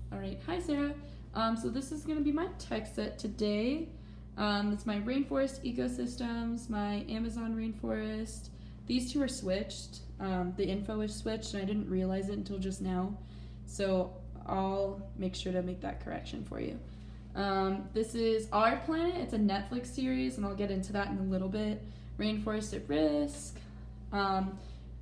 All right, hi Sarah. So this is going to be my tech set today. It's my rainforest ecosystems, my Amazon rainforest. These two are switched. The info is switched, and I didn't realize it until just now. So I'll make sure to make that correction for you. This is Our Planet. It's a Netflix series, and I'll get into that in a little bit. Rainforest at Risk.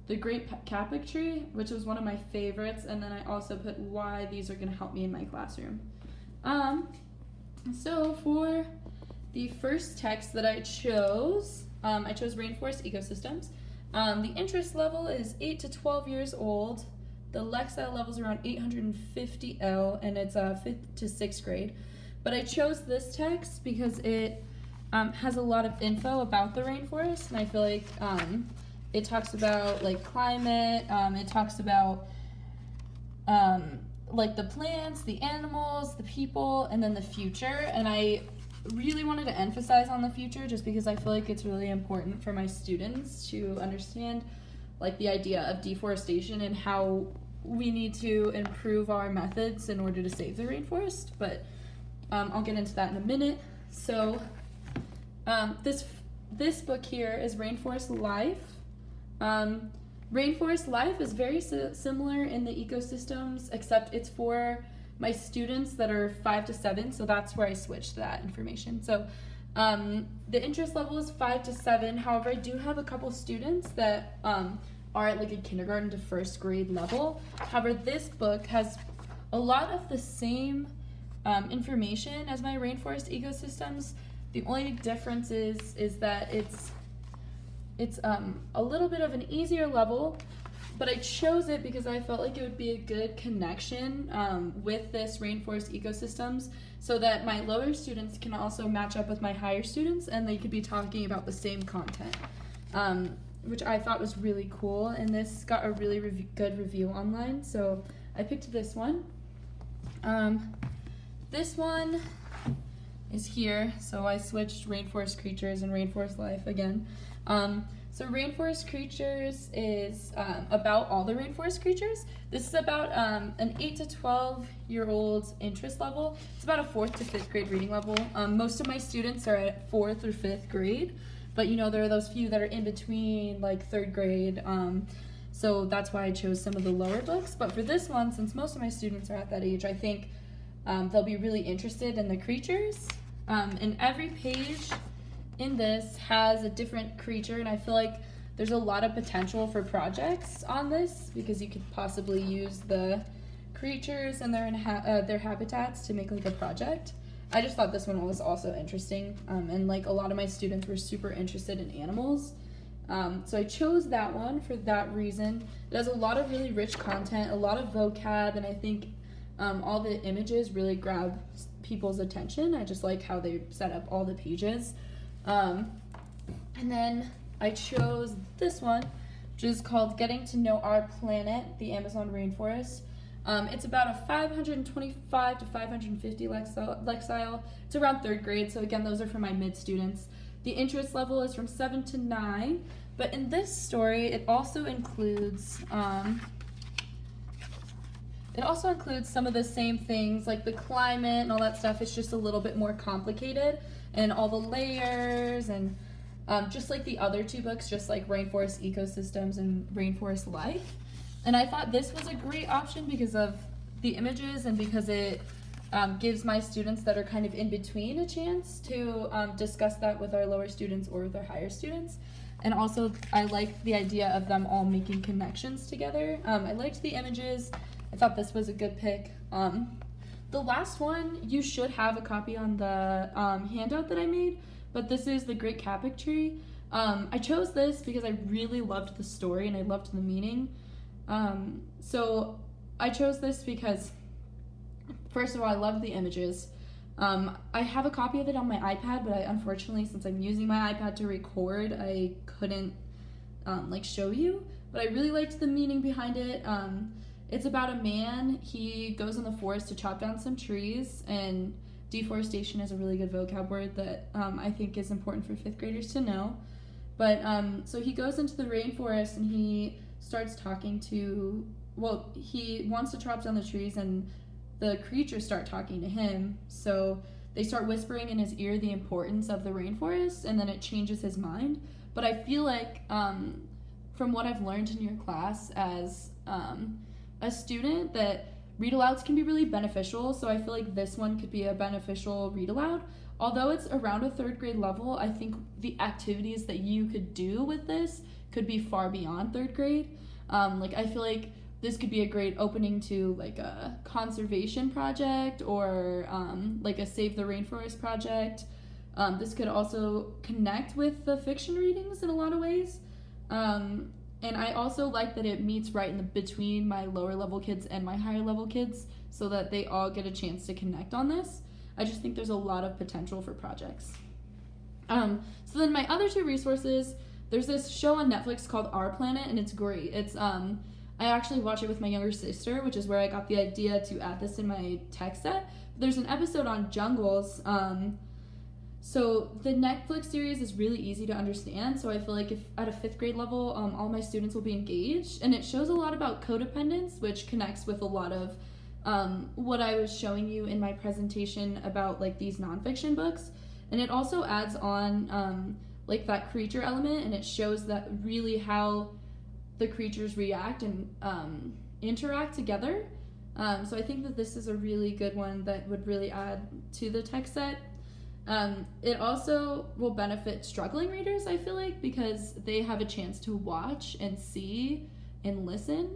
The Great Capic Tree, which was one of my favorites, and then I also put why these are going to help me in my classroom. So for the first text that I chose Rainforest Ecosystems. The interest level is 8 to 12 years old. The Lexile level is around 850 L, and it's 5th to 6th grade. But I chose this text because it has a lot of info about the rainforest, and I feel like it talks about like climate, it talks about like the plants, the animals, the people, and then the future. And I really wanted to emphasize on the future just because I feel like it's really important for my students to understand like the idea of deforestation and how we need to improve our methods in order to save the rainforest. But I'll get into that in a minute. So this book here is Rainforest Life. Rainforest Life is very similar in the ecosystems, except it's for my students that are 5 to 7, so that's where I switched that information. So the interest level is 5 to 7. However, I do have a couple students that are at like a kindergarten to 1st grade level. However, this book has a lot of the same information as my rainforest ecosystems. The only difference is that it's a little bit of an easier level, but I chose it because I felt like it would be a good connection with this rainforest ecosystems so that my lower students can also match up with my higher students and they could be talking about the same content, which I thought was really cool. And this got a really good review online, so I picked this one. This one is here, so I switched Rainforest Creatures and Rainforest Life again. So Rainforest Creatures is about all the rainforest creatures. This is about an 8 to 12-year-old's interest level. It's about a 4th to 5th grade reading level. Most of my students are at 4th or 5th grade, but you know there are those few that are in between, like 3rd grade. So that's why I chose some of the lower books. But for this one, since most of my students are at that age, I think they'll be really interested in the creatures. And every page in this has a different creature, and I feel like there's a lot of potential for projects on this because you could possibly use the creatures and their habitats to make like a project. I just thought this one was also interesting, and like a lot of my students were super interested in animals, so I chose that one for that reason. It has a lot of really rich content, a lot of vocab, and I think all the images really grab people's attention. I just like how they set up all the pages. And then I chose this one, which is called Getting to Know Our Planet, the Amazon Rainforest. It's about a 525 to 550 Lexile. It's around 3rd grade, so again, those are for my mid students. The interest level is from 7 to 9, but in this story, it also includes some of the same things like the climate and all that stuff. It's just a little bit more complicated, and all the layers, and just like the other 2 books, just like Rainforest Ecosystems and Rainforest Life. And I thought this was a great option because of the images and because it gives my students that are kind of in between a chance to discuss that with our lower students or with our higher students. And also, I liked the idea of them all making connections together. I liked the images. I thought this was a good pick. The last one, you should have a copy on the handout that I made, but this is the Great Capic Tree. I chose this because I really loved the story and I loved the meaning. So I chose this because, first of all, I love the images. I have a copy of it on my iPad, but unfortunately, since I'm using my iPad to record, I couldn't show you, but I really liked the meaning behind it. It's about a man. He goes in the forest to chop down some trees, and deforestation is a really good vocab word that I think is important for 5th graders to know. But so he goes into the rainforest and he starts talking to, he wants to chop down the trees, and the creatures start talking to him. So they start whispering in his ear the importance of the rainforest, and then it changes his mind. But I feel like, from what I've learned in your class as a student, that read alouds can be really beneficial. So I feel like this one could be a beneficial read aloud. Although it's around a third grade level, I think the activities that you could do with this could be far beyond third grade. I feel like this could be a great opening to like a conservation project or like a Save the Rainforest project. This could also connect with the fiction readings in a lot of ways. And I also like that it meets right in the between my lower level kids and my higher level kids so that they all get a chance to connect on this. I just think there's a lot of potential for projects. So then my other two resources, there's this show on Netflix called Our Planet, and it's great. It's I actually watch it with my younger sister, which is where I got the idea to add this in my text set. There's an episode on jungles. So the Netflix series is really easy to understand, so I feel like if at a 5th grade level, all my students will be engaged, and it shows a lot about codependence, which connects with a lot of what I was showing you in my presentation about like these nonfiction books. And it also adds on like that creature element, and it shows that really how the creatures react and interact together. So I think that this is a really good one that would really add to the text set. It also will benefit struggling readers, I feel like, because they have a chance to watch and see and listen,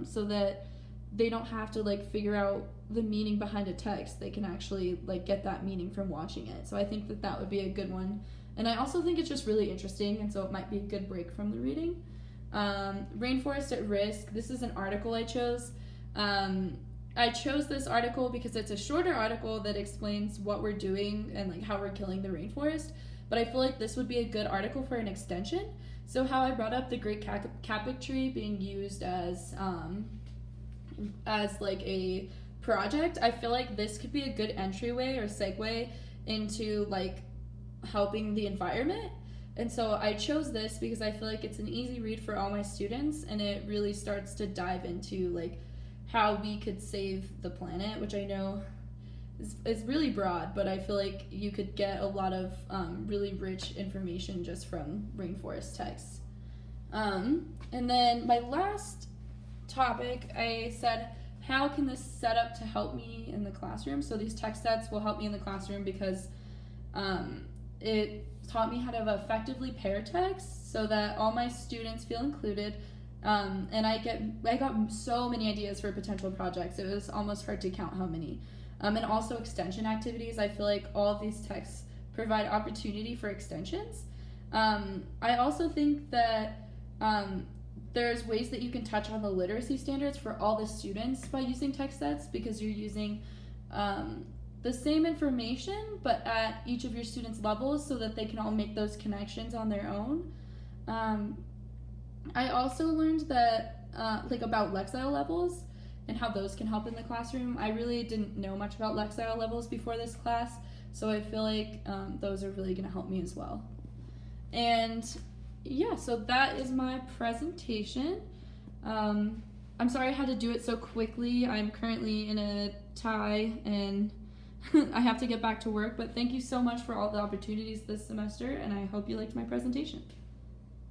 so that they don't have to like figure out the meaning behind a text. They can actually like get that meaning from watching it. So I think that that would be a good one. And I also think it's just really interesting, and so it might be a good break from the reading. Rainforest at Risk. This is an article I chose. I chose this article because it's a shorter article that explains what we're doing and like how we're killing the rainforest. But I feel like this would be a good article for an extension. So how I brought up the great capic tree being used as like a project, I feel like this could be a good entryway or segue into like helping the environment. And so I chose this because I feel like it's an easy read for all my students, and it really starts to dive into like how we could save the planet, which I know is really broad, but I feel like you could get a lot of really rich information just from rainforest texts. And then my last topic, I said, how can this set up to help me in the classroom? So these text sets will help me in the classroom because it taught me how to effectively pair texts so that all my students feel included. And I got so many ideas for potential projects. It was almost hard to count how many. And also extension activities. I feel like all of these texts provide opportunity for extensions. I also think that there's ways that you can touch on the literacy standards for all the students by using text sets, because you're using the same information but at each of your students' levels so that they can all make those connections on their own. I also learned that about Lexile levels and how those can help in the classroom. I really didn't know much about Lexile levels before this class, so I feel like those are really going to help me as well. And yeah, so that is my presentation. I'm sorry I had to do it so quickly. I'm currently in a tie and I have to get back to work, but thank you so much for all the opportunities this semester, and I hope you liked my presentation.